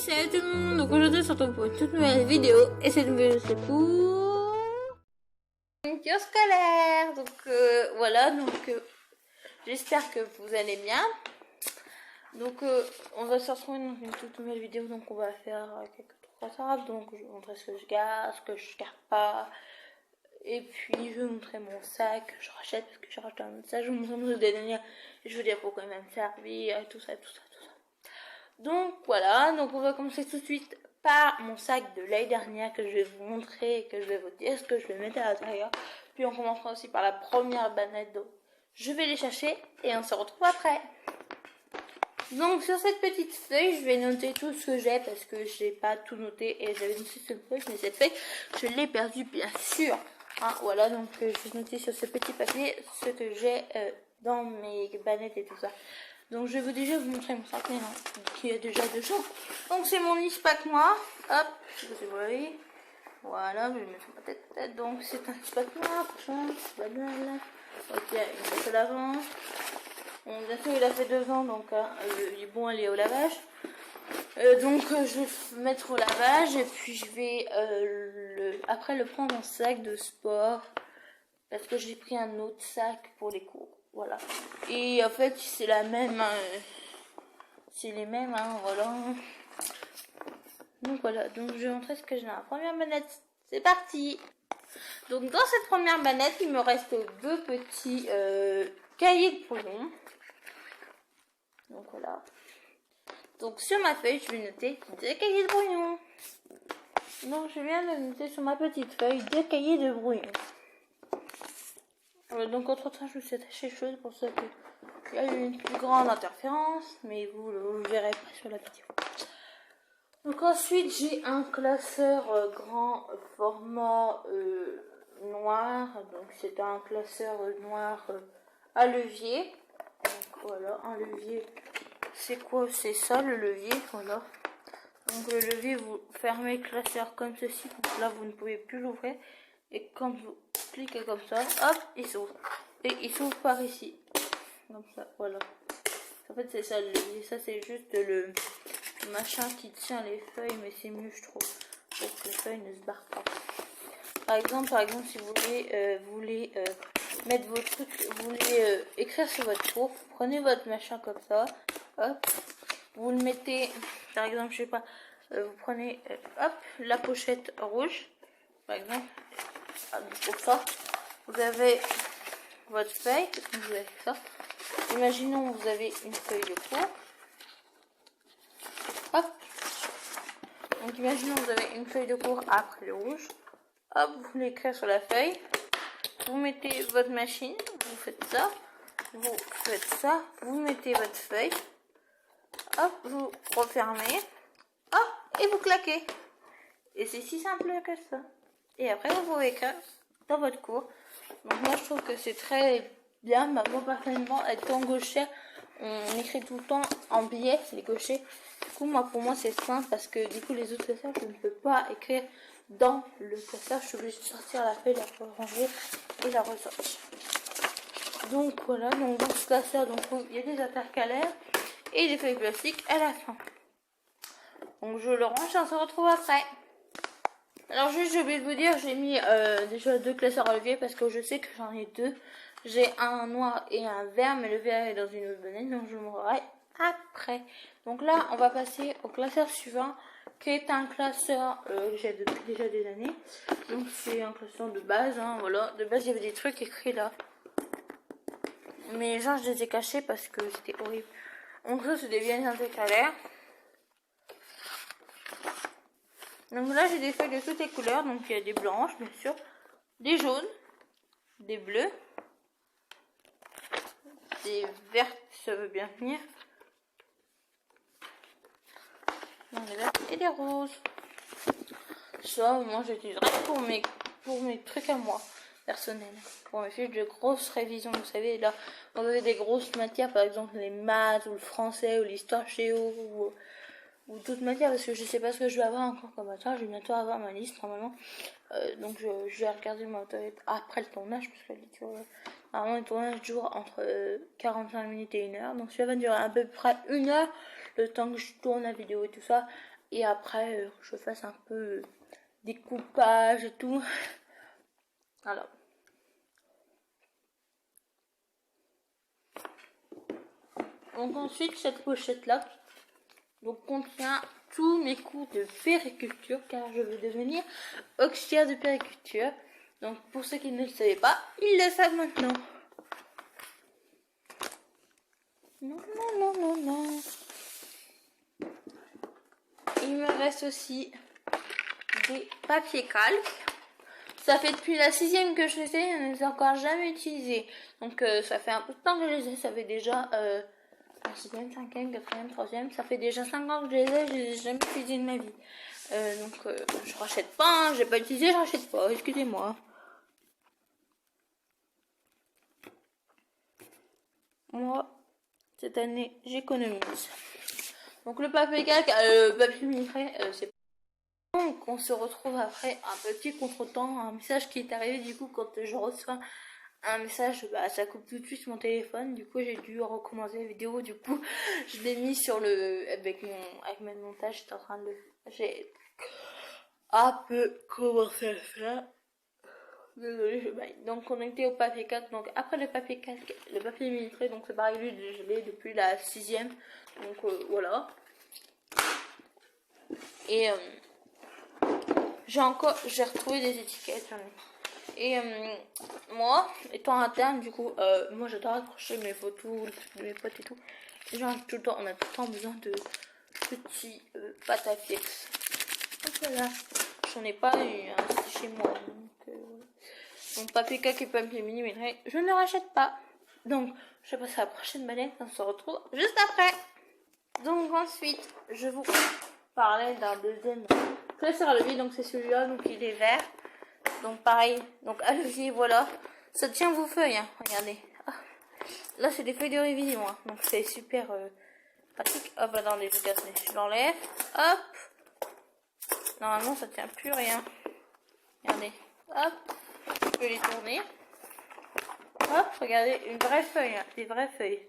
Salut tout le monde, donc aujourd'hui on se retrouve pour une toute nouvelle vidéo et cette vidéo c'est pour une cure scolaire. Donc voilà, j'espère que vous allez bien. Donc on va se retrouver dans une toute nouvelle vidéo, donc on va faire quelques trucs à donc je vais vous montrer ce que je garde, ce que je garde pas. Et puis je vais vous montrer mon sac que je rachète parce que j'ai racheté un autre sac, je vais vous montrer mon dernier, je vais dire pourquoi il va me servir, tout ça. Donc voilà, donc on va commencer tout de suite par mon sac de l'année dernière que je vais vous montrer et que je vais vous dire ce que je vais mettre à l'intérieur. Puis on commencera aussi par la première banette d'eau. Je vais les chercher et on se retrouve après. Donc sur cette petite feuille, je vais noter tout ce que j'ai parce que j'ai pas tout noté et j'avais noté cette feuille, mais cette feuille, je l'ai perdue bien sûr. Hein, voilà, donc je vais noter sur ce petit papier ce que j'ai dans mes banettes et tout ça. Donc je vais déjà vous montrer mon sac maintenant, qui est déjà dedans. Donc c'est mon Ispac noir. Hop, je sais pas si vous voyez. Voilà, je vais le mettre sur ma tête peut-être. Donc c'est un Ispac noir, banal. Ok, il a fait l'avant. Bon, bien sûr il a fait 2 ans, donc il est bon aller au lavage. Donc je vais le mettre au lavage et puis je vais après le prendre en sac de sport. Parce que j'ai pris un autre sac pour les cours. Voilà. Et en fait, c'est la même. C'est les mêmes, hein, voilà. Donc voilà. Donc je vais montrer ce que j'ai dans la première manette. C'est parti. Donc dans cette première manette, il me reste 2 petits cahiers de brouillon. Donc voilà. Donc sur ma feuille, je vais noter 2 cahiers de brouillon. Donc je viens de noter sur ma petite feuille 2 cahiers de brouillon. Donc entre temps je me suis attaché les choses pour ça qu'il y a eu une plus grande interférence, mais vous le verrez pas sur la vidéo. Donc ensuite j'ai un classeur grand format noir, donc c'est un classeur noir à levier. Donc voilà, un levier, c'est quoi? C'est ça le levier, voilà. Donc le levier, vous fermez le classeur comme ceci, donc là vous ne pouvez plus l'ouvrir. Et quand vous cliquez comme ça, hop, il s'ouvre. Et il s'ouvre par ici. Comme ça, voilà. En fait, c'est ça le levier. Ça, c'est juste le machin qui tient les feuilles, mais c'est mieux, je trouve. Pour que les feuilles ne se barrent pas. Par exemple, si vous voulez, mettre vos trucs, vous voulez écrire sur votre cours, prenez votre machin comme ça, hop, vous le mettez, par exemple, je sais pas, vous prenez, hop, la pochette rouge, par exemple, pour ça, vous avez votre feuille, vous avez ça. Imaginons vous avez une feuille de cours. Hop. Donc imaginons vous avez une feuille de cours après le rouge. Hop, vous l'écrivez sur la feuille. Vous mettez votre machine, vous faites ça, vous mettez votre feuille. Hop, vous refermez. Hop, et vous claquez. Et c'est si simple que ça. Et après vous pouvez écrire dans votre cours. Donc moi je trouve que c'est très bien. Moi personnellement, étant gauchère, on écrit tout le temps en biais les gauchers. Du coup pour moi c'est simple parce que du coup les autres classeurs je ne peux pas écrire dans le classeur. Je suis obligée de sortir la feuille, la ranger et la ressortir. Donc voilà, donc dans ce classeur donc il y a des intercalaires et des feuilles plastiques à la fin. Donc je le range et on se retrouve après. Alors juste j'ai oublié de vous dire, j'ai mis déjà 2 classeurs à levier parce que je sais que j'en ai 2. J'ai un noir et un vert, mais le vert est dans une autre banette, donc je le montrerai après. Donc là on va passer au classeur suivant, qui est un classeur que j'ai depuis déjà des années. Donc c'est un classeur de base, hein, voilà. De base il y avait des trucs écrits là. Mais genre je les ai cachés parce que c'était horrible. Donc ça c'est des vieilles intercalaires. Donc là j'ai des feuilles de toutes les couleurs, donc il y a des blanches bien sûr, des jaunes, des bleus, des vertes, ça veut bien venir, des vertes et des roses. Ça moi j'utiliserai pour mes trucs à moi personnels, pour mes fiches de grosses révisions. Vous savez là, vous avez des grosses matières, par exemple les maths ou le français ou l'histoire géo ou toute matière, parce que je sais pas ce que je vais avoir encore comme matière. Je vais bientôt avoir ma liste normalement, donc je vais regarder ma tablette après le tournage, parce que normalement le tournage dure entre 45 minutes et 1 heure, donc ça va durer à peu près 1 heure le temps que je tourne la vidéo et tout ça. Et après, je fasse un peu découpage et tout. Alors. Donc ensuite, cette pochette-là donc contient tous mes cours de périculture, car je veux devenir auxiliaire de périculture. Donc pour ceux qui ne le savaient pas, ils le savent maintenant. Non, non, non, non, non. Il me reste aussi des papiers calques. Ça fait depuis la 6e que je les ai, je ne les ai encore jamais utilisés. Donc ça fait un peu de temps que je les ai, ça fait déjà la 6e, 5e, 4e, 3e, ça fait déjà 5 ans que je les ai jamais utilisés de ma vie. Je rachète pas, hein, j'ai pas utilisé, je rachète pas, excusez-moi. Moi, cette année, j'économise. Donc le papier calque, le papier ministré, c'est donc on se retrouve après un petit contretemps, un message qui est arrivé du coup quand je reçois un message, bah ça coupe tout de suite mon téléphone, du coup j'ai dû recommencer la vidéo, du coup je l'ai mis sur le, avec mon montage, j'étais en train de j'ai un peu commencé à le faire. Désolée, je baille. Donc on était au papier calque, donc après le papier calque, le papier ministré, donc c'est pareil, lui je l'ai depuis la 6e, donc voilà. Et j'ai retrouvé des étiquettes, j'en ai. Et moi, étant interne, du coup, moi j'adore accrocher mes photos de mes potes et tout. Et genre, on a tout le temps besoin de petits pâtes à fixe. Donc voilà, j'en ai pas eu un chez moi. Donc papier calque et papier mini, je ne rachète pas. Donc, je passe à la prochaine manette, on se retrouve juste après. Donc ensuite, je vous parlais d'un deuxième classeur à levier, donc c'est celui-là, donc il est vert. Donc pareil, donc à levier, voilà. Ça tient vos feuilles, hein, regardez. Ah. Là, c'est des feuilles de révision, hein, donc c'est super pratique. Hop, attendez, je l'enlève. Hop. Normalement, ça tient plus rien. Regardez. Hop. Je peux les tourner. Hop, regardez, une vraie feuille, hein, des vraies feuilles.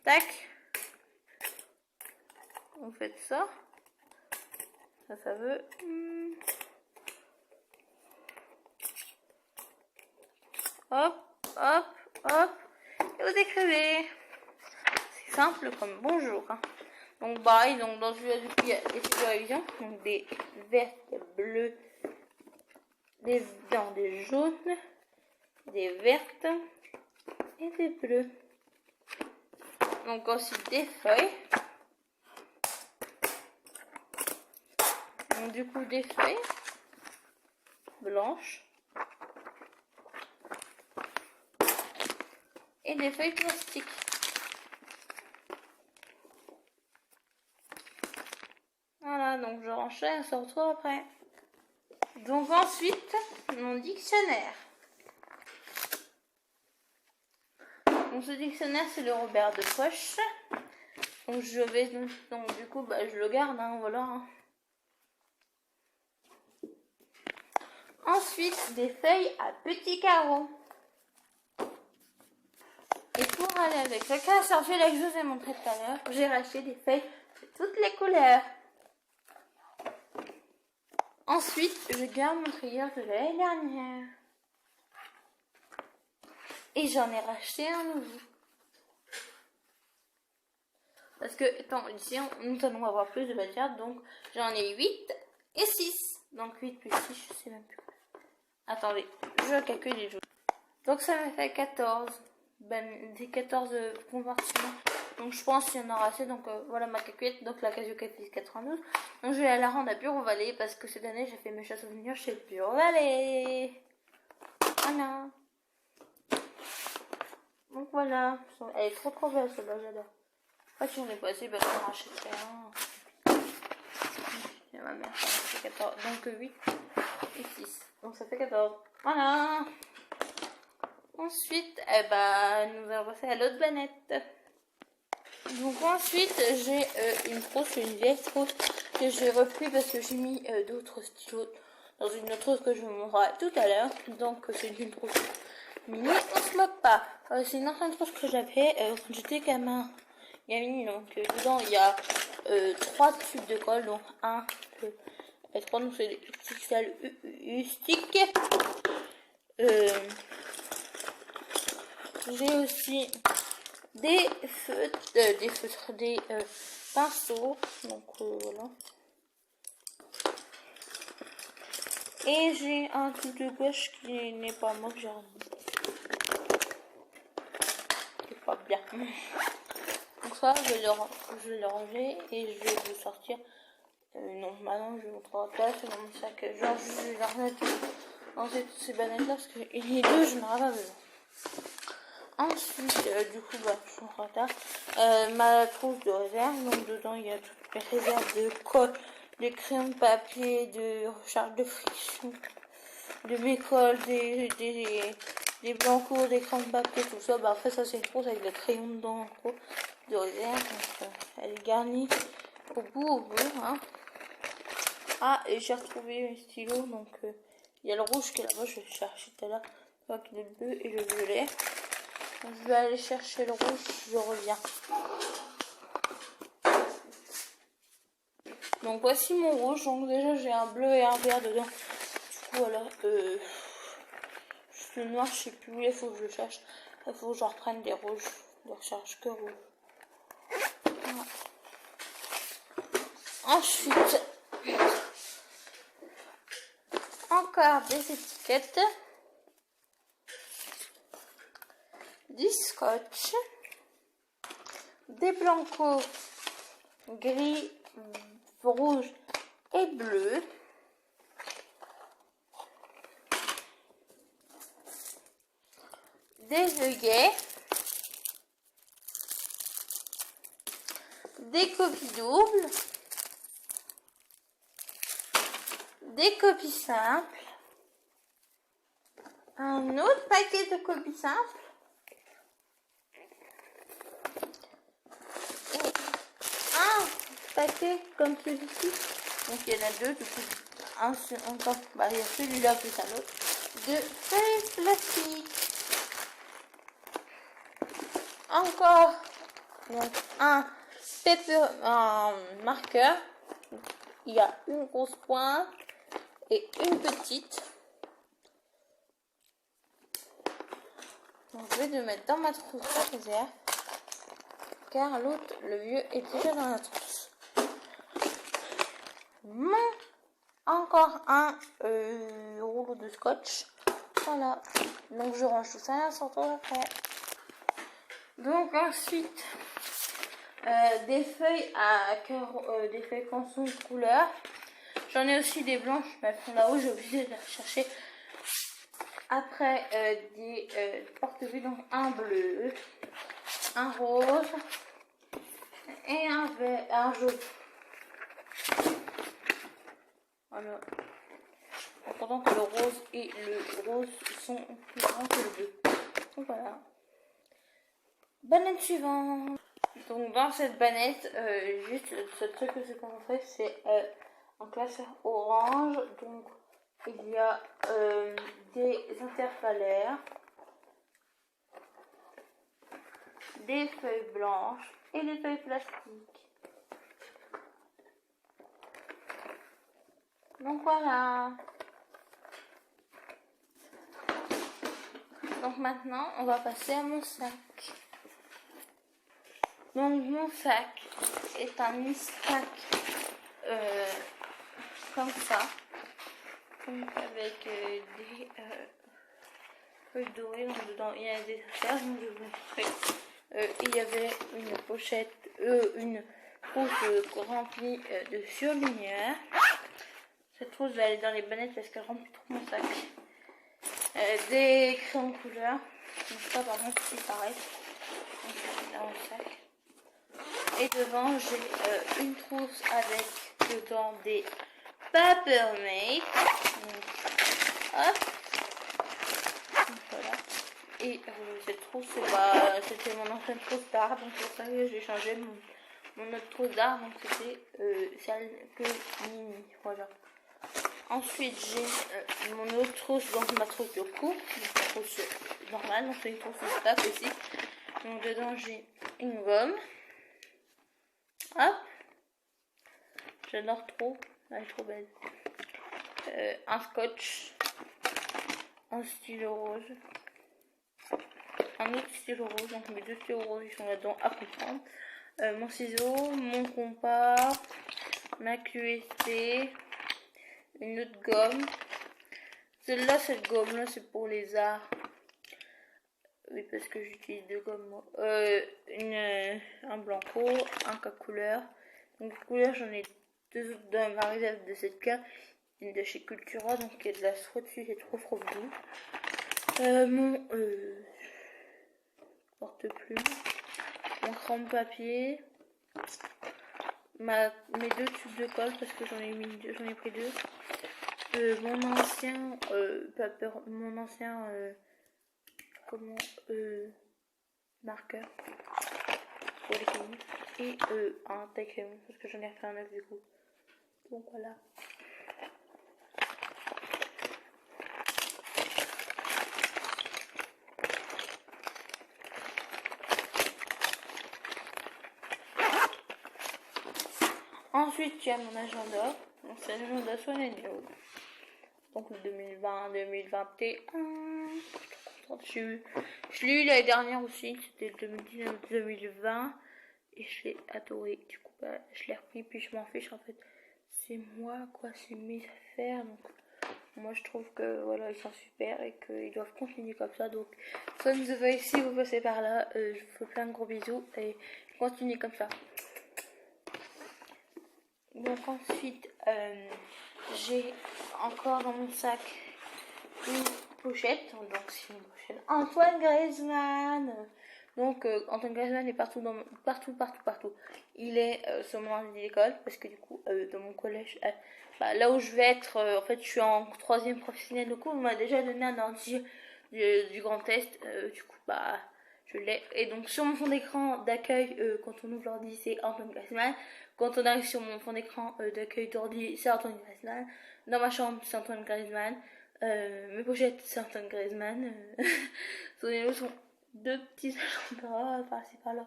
Tac. Vous faites ça. Ça veut. Hop, hop, hop. Et vous écrivez. C'est simple comme bonjour. Hein. Donc pareil, donc dans celui-là, il y a des feuilles de révision. Donc des verts, des bleus, des blancs, des jaunes, des vertes et des bleus. Donc ensuite des feuilles. Donc du coup des feuilles blanches et des feuilles plastiques. Voilà, donc je renchaîne, on se retrouve après. Donc ensuite, mon dictionnaire. Donc ce dictionnaire, c'est le Robert de poche. Donc je vais, donc du coup, bah, je le garde, hein, voilà. Hein. Ensuite, des feuilles à petits carreaux. Et pour aller avec le classeur que je vous ai montré tout à l'heure, j'ai racheté des feuilles de toutes les couleurs. Ensuite, je garde mon trieur de l'année dernière. Et j'en ai racheté un nouveau. Parce que, étant ici, nous allons avoir plus de matière, donc j'en ai 8 et 6. Donc 8 plus 6, je sais même plus. Attendez, je calcule les jours. Donc ça me fait 14. Des 14 compartiments. Donc je pense qu'il y en aura assez. Donc voilà ma calculette. Donc la Casio fait 92. Donc je vais la rendre à Bureau-Vallée parce que cette année j'ai fait mes chasses souvenirs chez Bureau-Vallée. Voilà. Donc voilà. Elle est trop belle celle-là, j'adore. En fait, si on est passé, bah on rachèterait un. Et ma mère, ça fait 14. Donc 8 et 6. Donc ça fait 14. Voilà. Ensuite, nous allons passer à l'autre planète. Donc ensuite, j'ai une trousse, une vieille trousse que j'ai repris parce que j'ai mis d'autres stylos dans une autre trousse que je vous montrerai tout à l'heure. Donc c'est une trousse mini, on se moque pas. C'est une ancienne trousse que j'avais quand j'étais gamin. Gamini. Donc dedans il y a 3 tubes de colle, donc 1, 2 et 3, donc c'est des pixels stick. J'ai aussi des feutres, des pinceaux, donc voilà. Et j'ai un truc de gauche qui n'est pas moi, que j'ai ramené. C'est pas bien. Donc ça, je vais le ranger et je vais le sortir. Non, maintenant je vais vous montrer pas, c'est dans mon sac. Genre, je vais la remettre dans ces banettes là parce que les deux, je n'en ai pas besoin. Ensuite, du coup, je suis en retard. Ma trousse de réserve, donc dedans il y a toutes mes réserves de colle, de crayons de papier, de recharge de friction, de mes colles, des blancos, des crayons de papier, tout ça. Bah, après, ça c'est une trousse avec des crayons dedans, en gros, de réserve. Donc, elle est garnie au bout, hein. Ah, et j'ai retrouvé mes stylos, donc il y a le rouge qui est là-bas, je vais chercher tout à l'heure, donc le bleu et le violet. Donc, je vais aller chercher le rouge, je reviens. Donc voici mon rouge, donc déjà j'ai un bleu et un vert dedans. Du coup voilà, juste le noir, je sais plus où il faut que je le cherche. Il faut que je reprenne des rouges, de recharge que rouge. Voilà. Ensuite, encore des étiquettes, du scotch, des blancos gris, rouge et bleu, des œillets, des copies doubles, des copies simples, un autre paquet de copies simples, un paquet comme celui-ci. Donc il y en a deux, du coup, encore, il y a celui-là plus un autre, de feuilles plastiques. Encore, donc un marqueur. Il y a une grosse pointe et une petite. Donc je vais le mettre dans ma trousse de réserve, car l'autre, le vieux, est déjà dans la trousse. Encore un rouleau de scotch. Voilà. Donc je range tout ça et on après. Donc ensuite, des feuilles à cœur, des feuilles canson de couleur. J'en ai aussi des blanches, mais elles sont là-haut, j'ai obligé de les rechercher. Après, des porte-buts, donc un bleu, un rose et un vert, un jaune. Voilà. En comptant que le rose et le rose sont plus grands que le bleu. Donc voilà. Banette suivante. Donc dans cette banette, juste ce truc que j'ai pas montré, c'est en classe orange. Donc il y a des intercalaires, des feuilles blanches et des feuilles plastiques. Donc voilà. Donc maintenant, on va passer à mon sac. Donc mon sac est un mini-sac comme ça, avec des feuilles dorées. Donc dedans il y a des affaires. Donc je vous montrer. Il y avait une pochette, une trousse remplie de surligneurs. Cette trousse va aller dans les bannettes parce qu'elle remplit trop mon sac. Des crayons de couleur. Donc ça par contre c'est pareil. Donc c'est dans mon sac. Et devant j'ai une trousse avec dedans des Papermate. Hop. Donc, voilà. Et cette trousse, c'était mon ancienne trousse d'art, donc c'est pour ça que j'ai changé mon autre trousse d'art, donc c'était celle que Mimi. Voilà. Ensuite j'ai mon autre trousse, donc ma trousse de cou, ma trousse normale, donc c'est une trousse de tape aussi. Donc dedans j'ai une gomme, Hop. J'adore trop. Elle est trop belle. Un scotch. Un stylo rose. Un autre stylo rose. Donc mes 2 stylos roses ils sont là-dedans à comprendre. Mon ciseau. Mon compas. Ma clé USB. Une autre gomme. Celle-là, cette gomme-là, c'est pour les arts. Oui, parce que j'utilise 2 gommes. Moi. Un blanco, un cas couleur. Donc, couleur, j'en ai 2 autres dans ma réserve de cette carte. Une de chez Cultura, donc il y a de la soie dessus, c'est trop doux. Mon porte-plume. Mon crayon de papier. Mes 2 tubes de colle, parce que j'en ai pris 2. Mon ancien marqueur pour les crayons et un taille crayon parce que j'en ai refait un neuf du coup. Donc voilà. Ensuite, il y a mon agenda. Donc c'est l'agenda Sonenio. Donc le 2020-2021. Je l'ai eu l'année dernière aussi. C'était le 2019-2020. Et je l'ai adoré. Du coup, bah, je l'ai repris. Puis je m'en fiche en fait. C'est moi quoi. C'est mes affaires. Donc moi je trouve que voilà, ils sont super. Et qu'ils doivent continuer comme ça. Donc comme vous voyez, si vous passez par là, je vous fais plein de gros bisous. Et continuez comme ça. Donc ensuite, j'ai encore dans mon sac une pochette. Donc c'est une pochette Antoine Griezmann. Donc Antoine Griezmann est partout, partout. Il est sur mon ordi d'école parce que du coup, dans mon collège, là où je vais être, en fait, je suis en 3e professionnel. Du coup, on m'a déjà donné un ordi du Grand Est. Du coup, je l'ai. Et donc sur mon fond d'écran d'accueil, quand on ouvre l'ordi, c'est Antoine Griezmann. Quand on arrive sur mon fond d'écran d'accueil d'ordi, c'est Antoine Griezmann. Dans ma chambre, c'est Antoine Griezmann. Mes pochettes, c'est Antoine Griezmann. Sur sont 2 petits agendas par-ci par-là.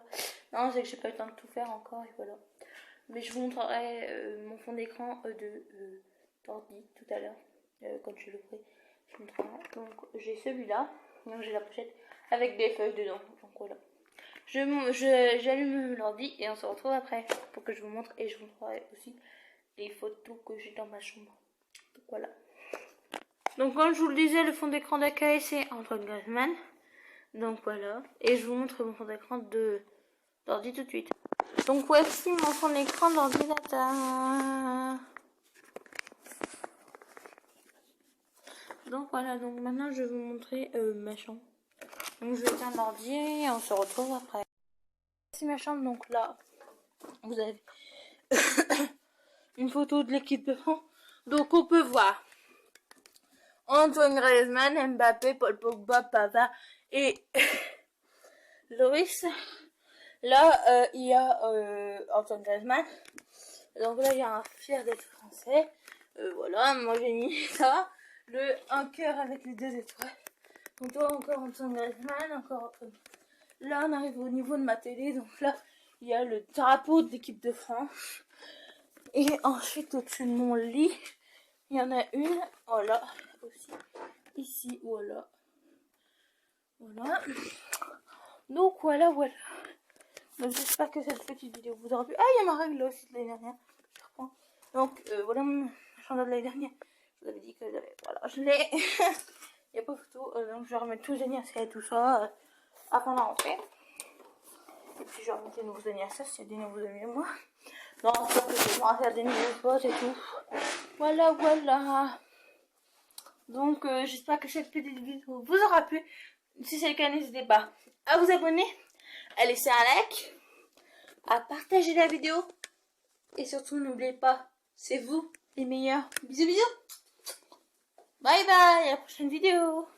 Non, c'est que j'ai pas eu le temps de tout faire encore et voilà. Mais je vous montrerai mon fond d'écran d'ordi tout à l'heure. Quand je l'ouvrirai, je vous montrerai. Donc j'ai celui-là. Donc j'ai la pochette avec des feuilles dedans. Donc voilà. J'allume l'ordi et on se retrouve après pour que je vous montre et je vous montrerai aussi les photos que j'ai dans ma chambre. Donc voilà. Donc comme je vous le disais, le fond d'écran d'accueil c'est Antoine Griezmann. Donc voilà. Et je vous montre mon fond d'écran d'ordi tout de suite. Donc voici mon fond d'écran d'ordinateur. Donc voilà, donc maintenant je vais vous montrer ma chambre. Donc je vais éteindre l'ordi et on se retrouve après. Voici ma chambre, donc là, vous avez une photo de l'équipe de France. Donc on peut voir Antoine Griezmann, Mbappé, Paul Pogba, Pavard et Loris. Là, il y a Antoine Griezmann. Donc là, il y a un fier d'être français. Voilà, moi j'ai mis ça. Un cœur avec les 2 étoiles. Donc toi, encore Antoine Griezmann, encore Antoine. Là, on arrive au niveau de ma télé. Donc là, il y a le drapeau de l'équipe de France. Et ensuite, au-dessus de mon lit, il y en a une. Voilà, aussi. Ici, voilà. Voilà. Donc voilà. Donc j'espère que cette petite vidéo vous aura plu. Ah, il y a ma règle là aussi de l'année dernière. Je reprends. Donc voilà mon chandail de l'année dernière. Je vous avais dit que j'avais. Voilà, je l'ai. Il n'y a pas photo. Donc je vais remettre tous les anniversaires et tout ça avant la rentrée. Et puis je vais remettre les nouveaux anniversaires s'il y a des nouveaux amis à moi. Non, c'est pas que je vais faire des nouveaux potes et tout. Voilà. Donc j'espère que cette petite vidéo vous aura plu. Si c'est le cas, n'hésitez pas à vous abonner, à laisser un like, à partager la vidéo. Et surtout, n'oubliez pas, c'est vous les meilleurs. Bisous. Bye bye, à la prochaine vidéo.